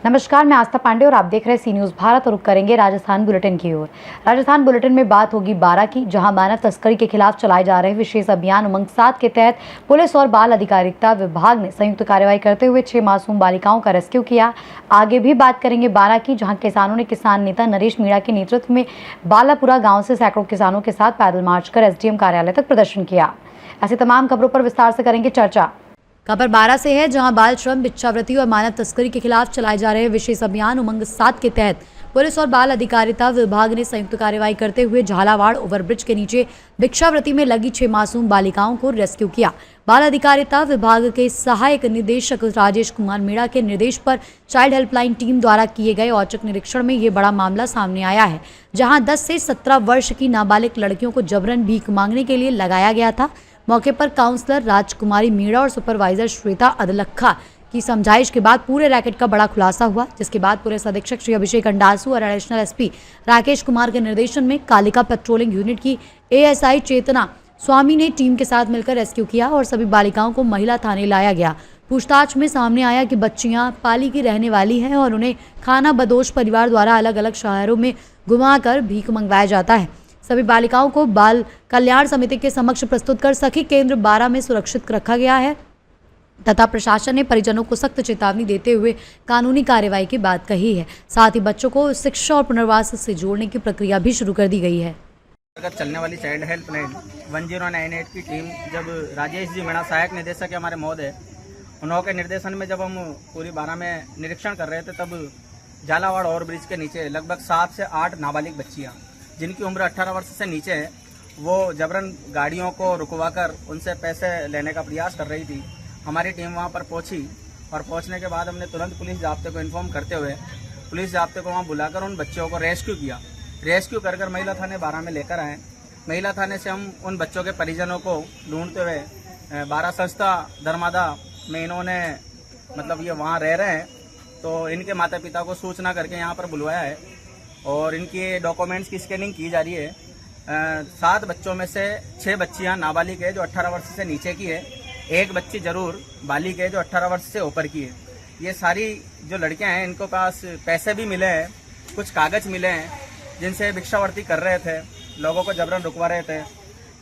नमस्कार, मैं आस्था पांडे और आप देख रहे हैं सी न्यूज़ भारत और रुक करेंगे राजस्थान बुलेटिन की ओर। राजस्थान बुलेटिन में बात होगी बारां की, जहां मानव तस्करी के खिलाफ चलाए जा रहे विशेष अभियान उमंग 7 के तहत पुलिस और बाल अधिकारिता विभाग ने संयुक्त कार्रवाई करते हुए 6 मासूम बालिकाओं का रेस्क्यू किया। आगे भी बात करेंगे बारां की, जहाँ किसानों ने किसान नेता नरेश मीणा के नेतृत्व में बालापुरा गाँव से सैकड़ों किसानों के साथ पैदल मार्च कर SDM कार्यालय तक प्रदर्शन किया। ऐसी तमाम खबरों पर विस्तार से करेंगे चर्चा। खबर बारां से है, जहां बाल श्रम, भिक्षावृत्ति और मानव तस्करी के खिलाफ चलाए जा रहे विशेष अभियान उमंग 7 के तहत पुलिस और बाल अधिकारिता विभाग ने संयुक्त कार्रवाई करते हुए झालावाड़ ओवरब्रिज के नीचे भिक्षावृत्ति में लगी 6 मासूम बालिकाओं को रेस्क्यू किया। बाल अधिकारिता विभाग के सहायक निदेशक राजेश कुमार मीणा के निर्देश पर चाइल्ड हेल्पलाइन टीम द्वारा किए गए औचक निरीक्षण में ये बड़ा मामला सामने आया है, जहां 10 से 17 वर्ष की नाबालिग लड़कियों को जबरन भीख मांगने के लिए लगाया गया था। मौके पर काउंसलर राजकुमारी मीणा और सुपरवाइजर श्वेता अदलखा की समझाइश के बाद पूरे रैकेट का बड़ा खुलासा हुआ, जिसके बाद पुलिस अधीक्षक श्री अभिषेक अंडासु और एडिशनल SP राकेश कुमार के निर्देशन में कालिका पेट्रोलिंग यूनिट की ASI चेतना स्वामी ने टीम के साथ मिलकर रेस्क्यू किया और सभी बालिकाओं को महिला थाने लाया गया। पूछताछ में सामने आया कि बच्चियां पाली की रहने वाली हैं और उन्हें खाना बदोश परिवार द्वारा अलग अलग शहरों में घुमाकर भीख मंगवाया जाता है। सभी बालिकाओं को बाल कल्याण समिति के समक्ष प्रस्तुत कर सखी केंद्र बारां में सुरक्षित रखा गया है तथा प्रशासन ने परिजनों को सख्त चेतावनी देते हुए कानूनी कार्रवाई की बात कही है। साथ ही बच्चों को शिक्षा और पुनर्वास से जोड़ने की प्रक्रिया भी शुरू कर दी गई है। चलने वाली चाइल्ड हेल्पलाइन 1098 की टीम जब राजेश जी मीणा सहायक निदेशक है हमारे महोदय, उनके निर्देशन में जब हम पूरी बारां में निरीक्षण कर रहे थे, तब झालावाड़ ओवरब्रिज के नीचे लगभग 7 से 8 नाबालिग बच्चियाँ जिनकी उम्र 18 वर्ष से नीचे है, वो जबरन गाड़ियों को रुकवाकर उनसे पैसे लेने का प्रयास कर रही थी। हमारी टीम वहां पर पहुंची और पहुंचने के बाद हमने तुरंत पुलिस जाब्ते को इन्फॉर्म करते हुए पुलिस जाब्ते को वहां बुलाकर उन बच्चों को रेस्क्यू किया। रेस्क्यू कर महिला थाने बारां में लेकर आए। महिला थाने से हम उन बच्चों के परिजनों को ढूंढते हुए बारां संस्था धर्मादा में इन्होंने ये वहाँ रह रहे हैं, तो इनके माता पिता को सूचना करके यहाँ पर बुलवाया है और इनके डॉक्यूमेंट्स की स्कैनिंग की जा रही है। 7 बच्चों में से 6 बच्चियां नाबालिग है जो 18 वर्ष से नीचे की है, 1 बच्ची जरूर बालिग है जो 18 वर्ष से ऊपर की है। ये सारी जो लड़कियां हैं, इनको पास पैसे भी मिले हैं, कुछ कागज मिले हैं जिनसे भिक्षावृत्ति कर रहे थे, लोगों को जबरन रुकवा रहे थे,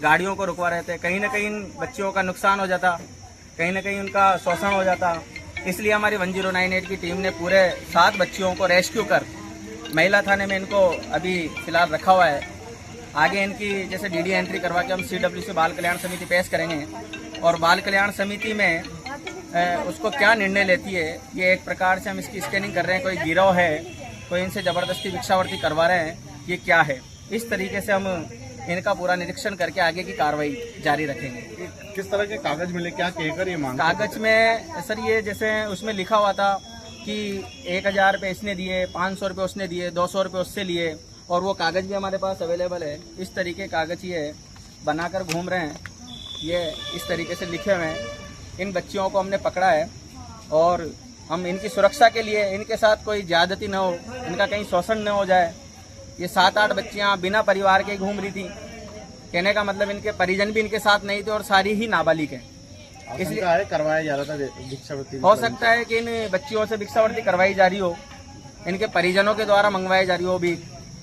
गाड़ियों को रुकवा रहे थे। कहीं ना कहीं इन बच्चियों का नुकसान हो जाता, कहीं ना कहीं उनका शोषण हो जाता। इसलिए हमारी 1098 की टीम ने पूरे 7 बच्चियों को रेस्क्यू कर महिला थाने में इनको अभी फिलहाल रखा हुआ है। आगे इनकी जैसे DD एंट्री करवा के हम CWC बाल कल्याण समिति पेश करेंगे और बाल कल्याण समिति में उसको क्या निर्णय लेती है, ये एक प्रकार से हम इसकी स्कैनिंग कर रहे हैं। कोई गिरोह है, कोई इनसे ज़बरदस्ती भिक्षावृत्ति करवा रहे हैं, ये क्या है, इस तरीके से हम इनका पूरा निरीक्षण करके आगे की कार्रवाई जारी रखेंगे। किस तरह के कागज मिले, क्या कहकर ये मांग? कागज में सर ये जैसे उसमें लिखा हुआ था कि 1000 रुपये इसने दिए, 500 रुपये उसने दिए, 200 रुपये उससे लिए, और वो कागज़ भी हमारे पास अवेलेबल है। इस तरीके कागज़ ये बनाकर घूम रहे हैं, ये इस तरीके से लिखे हुए हैं। इन बच्चियों को हमने पकड़ा है और हम इनकी सुरक्षा के लिए, इनके साथ कोई ज़्यादती न हो, इनका कहीं शोषण न हो जाए। ये 7-8 बच्चियाँ बिना परिवार के घूम रही थी, कहने का मतलब इनके परिजन भी इनके साथ नहीं थे और सारी ही नाबालिग हैं। इसलिए करवाया जा रहा था भिक्षावृत्ति। हो सकता है कि इन बच्चियों से भिक्षावृत्ति करवाई जा रही हो, इनके परिजनों के द्वारा मंगवाई जा रही हो भी।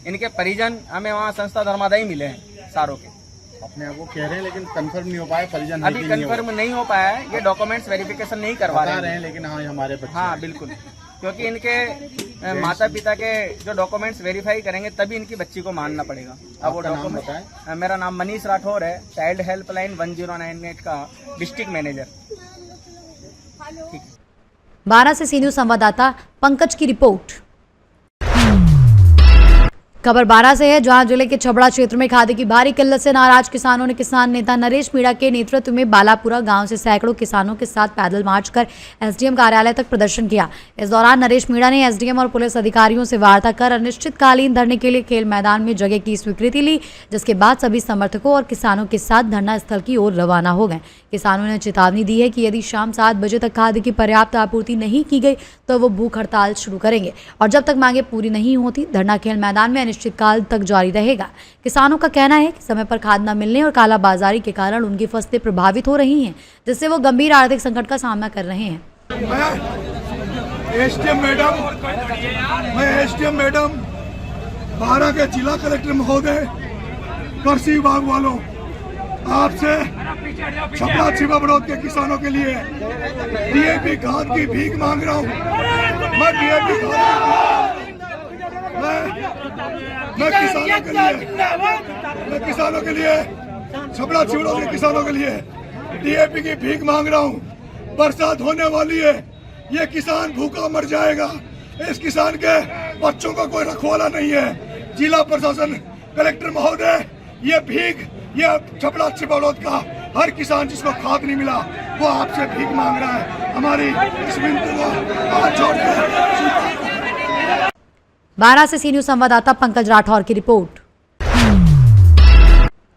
इनके परिजन हमें वहाँ संस्था धर्मादा ही मिले हैं सारों के। अपने आप को कह रहे हैं लेकिन कंफर्म नहीं हो पाया, परिजन अभी कंफर्म नहीं हो पाया है। ये डॉक्यूमेंट्स वेरिफिकेशन नहीं करवा रहे हैं, लेकिन हाँ हमारे बच्चे। हाँ बिल्कुल, क्योंकि इनके माता पिता के जो डॉक्यूमेंट्स वेरीफाई करेंगे तभी इनकी बच्ची को मानना पड़ेगा। अब वो डॉक्यूमेंट, मेरा नाम मनीष राठौर है, चाइल्ड हेल्पलाइन 1098 का डिस्ट्रिक्ट मैनेजर। बारां से सी न्यूज़ संवाददाता पंकज की रिपोर्ट। खबर बारां से है, जहां जिले के छबड़ा क्षेत्र में खाद्य की भारी किल्लत से नाराज किसानों ने किसान नेता नरेश मीणा के नेतृत्व में बालापुरा गांव से सैकड़ों किसानों के साथ पैदल मार्च कर SDM कार्यालय तक प्रदर्शन किया। इस दौरान नरेश मीणा ने SDM और पुलिस अधिकारियों से वार्ता कर अनिश्चितकालीन धरने के लिए खेल मैदान में जगह की स्वीकृति ली, जिसके बाद सभी समर्थकों और किसानों के साथ धरना स्थल की ओर रवाना हो गए। किसानों ने चेतावनी दी है कि यदि शाम 7 बजे तक खाद्य की पर्याप्त आपूर्ति नहीं की गई तो वो भूख हड़ताल शुरू करेंगे और जब तक मांगे पूरी नहीं होती धरना खेल मैदान में अनिश्चितकाल तक जारी रहेगा। किसानों का कहना है कि समय पर खाद न मिलने और कालाबाजारी के कारण उनकी फसलें प्रभावित हो रही हैं, जिससे वो गंभीर आर्थिक संकट का सामना कर रहे हैं। मैं एसडीएम मैडम, बारा के जिला कलेक्टर महोदय, कृषि विभाग वालों, आपसे छपरा छिपा बड़ौद के किसानों के लिए डीएपी खाद की भीख मांग रहा हूँ। मैं डीएपी मैं किसानों के लिए छपरा छिपड़ोद के किसानों के लिए डीएपी की भीख मांग रहा हूँ। बरसात होने वाली है, ये किसान भूखा मर जाएगा। इस किसान के बच्चों का कोई रखवाला नहीं है। जिला प्रशासन, कलेक्टर महोदय, ये भीख, ये छपरा छिपड़ौद का हर किसान जिसको खाद नहीं मिला वो आपसे भीख मांग रहा है। हमारी इस विनती को हाथ जोड़कर। बारा से सी न्यूज संवाददाता पंकज राठौर की रिपोर्ट।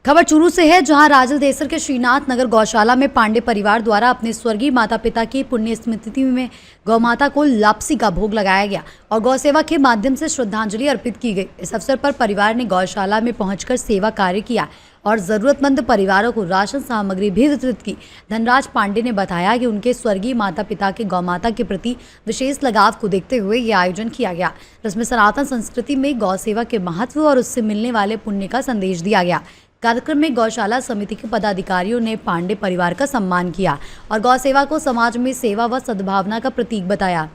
खबर चूरू से है, जहां राजल देसर के श्रीनाथ नगर गौशाला में पांडे परिवार द्वारा अपने स्वर्गीय माता पिता की पुण्य स्मृति में गौमाता को लापसी का भोग लगाया गया और गौ सेवा के माध्यम से श्रद्धांजलि अर्पित की गई। इस अवसर पर परिवार ने गौशाला में पहुंचकर सेवा कार्य किया और जरूरतमंद परिवारों को राशन सामग्री भी वितरित की। धनराज पांडे ने बताया कि उनके स्वर्गीय माता पिता के गौमाता के प्रति विशेष लगाव को देखते हुए ये आयोजन किया गया, जिसमें सनातन संस्कृति में गौ सेवा के महत्व और उससे मिलने वाले पुण्य का संदेश दिया गया। कार्यक्रम में गौशाला समिति के पदाधिकारियों ने पांडे परिवार का सम्मान किया और गौ सेवा को समाज में सेवा व सद्भावना का प्रतीक बताया।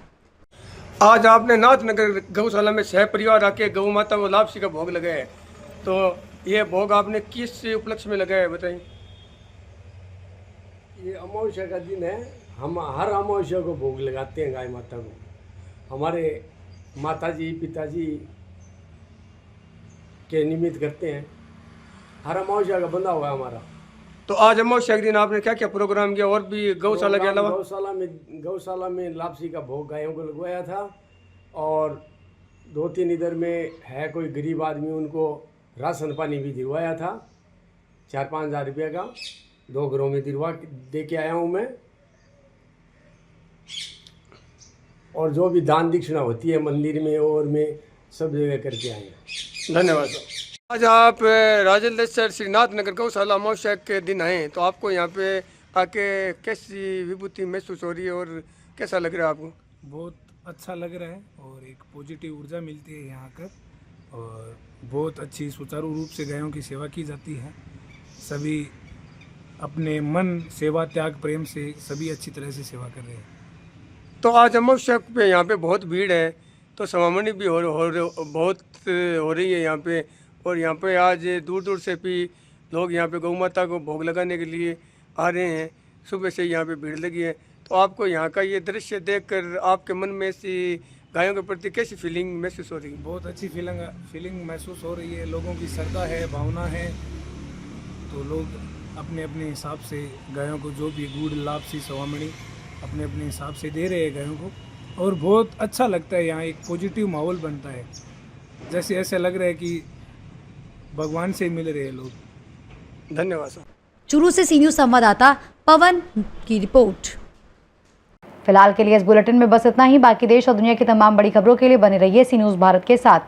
आज आपने नाथनगर गौशाला में सह परिवार आके गौ माता को लापसी का भोग लगाया है, तो ये भोग आपने किस उपलक्ष्य में लगाया है, बताइए। ये अमावस्या का दिन है, हम हर अमावस्या को भोग लगाते हैं गाय माता को। हमारे माताजी पिताजी के निमित्त करते हैं, हर अमावस्या का बंधा हुआ है हमारा। तो आज अमावस्या के दिन आपने क्या क्या प्रोग्राम किया और भी गौशाला के अलावा? गौशाला में लापसी का भोग गायों को लगवाया था और 2-3 इधर में है कोई गरीब आदमी, उनको राशन पानी भी दिलवाया था 4-5 हज़ार रुपये का। 2 घरों में दिलवा दे के आया हूँ मैं। और जो भी दान दक्षिणा होती है मंदिर में और में सब जगह करके आए हैं। धन्यवाद। आज आप राजल देसर श्रीनाथ नगर गौशाला अमावस्या के दिन आए, तो आपको यहाँ पे आके कैसी विभूति महसूस हो रही है और कैसा लग रहा है आपको? बहुत अच्छा लग रहा है और एक पॉजिटिव ऊर्जा मिलती है यहाँ कर, और बहुत अच्छी सुचारू रूप से गायों की सेवा की जाती है। सभी अपने मन, सेवा, त्याग, प्रेम से सभी अच्छी तरह से सेवा कर रहे हैं। तो आज अमावस्या पे यहाँ पे बहुत भीड़ है, तो समामणी भी बहुत हो रही है यहाँ पे, और यहाँ पे आज दूर दूर से भी लोग यहाँ पे गौ माता को भोग लगाने के लिए आ रहे हैं। सुबह से यहाँ पे भीड़ लगी है, तो आपको यहाँ का ये दृश्य देखकर आपके मन में ऐसी गायों के प्रति कैसी फीलिंग महसूस हो रही है? बहुत अच्छी फीलिंग महसूस हो रही है। लोगों की श्रद्धा है, भावना है, तो लोग अपने अपने हिसाब से गायों को जो भी गुड़, लापसी, सवामणी अपने अपने हिसाब से दे रहे हैं गायों को, और बहुत अच्छा लगता है। यहाँ एक पॉजिटिव माहौल बनता है, जैसे ऐसे लग रहा है कि भगवान से मिल रहे हैं लोग। धन्यवाद सर। चूरू से सी न्यूज संवाददाता पवन की रिपोर्ट। फिलहाल के लिए इस बुलेटिन में बस इतना ही। बाकी देश और दुनिया की तमाम बड़ी खबरों के लिए बने रहिए सी न्यूज भारत के साथ।